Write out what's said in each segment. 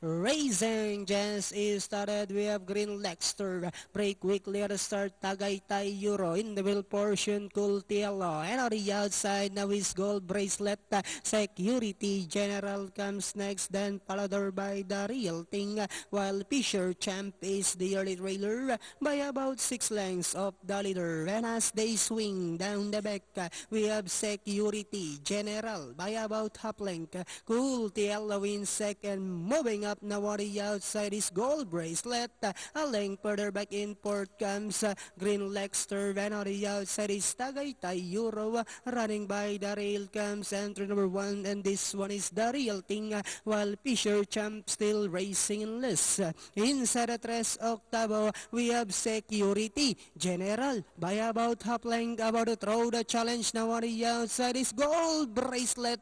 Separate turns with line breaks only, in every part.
Racing just is started. We have Green Lexter. Break quickly at the start. Tagaytay Euro in the middle portion. Cultiello. And on the outside now is Gold Bracelet. Security General comes next. Then followed by the Real Thing. While Fisher Champ is the early trailer by about 6 lengths of the leader. And as they swing down the back, we have Security General by about half length. Cultiello in second. Moving up now on the outside is Gold Bracelet. A length further back in port comes Green Lexter. And on the outside is Tagaytay Euro. Running by the rail comes entry number 1. And this one is the Real Thing. While Fisher Champ still racing in list. Inside the 3 Octavo, we have Security General by about half length. About to throw the challenge now on the outside is Gold Bracelet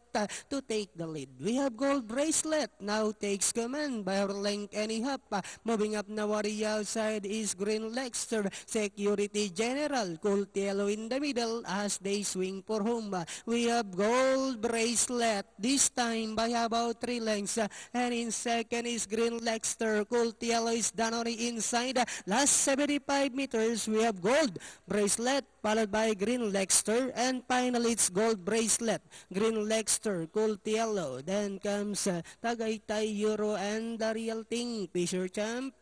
to take the lead. We have Gold Bracelet now takes command by our length and a half. Moving up now on the outside is Green Lexter. Security General. Cultiello in the middle as they swing for home. We have Gold Bracelet this time by about 3 lengths. And in second is Green Lexter. Cultiello is done on the inside. Last 75 meters we have Gold Bracelet followed by Green Lexter, and finally it's Gold Bracelet, Green Lexter, Cultiello. Then comes Tagaytay Euro and the Real Thing. Fisher Champ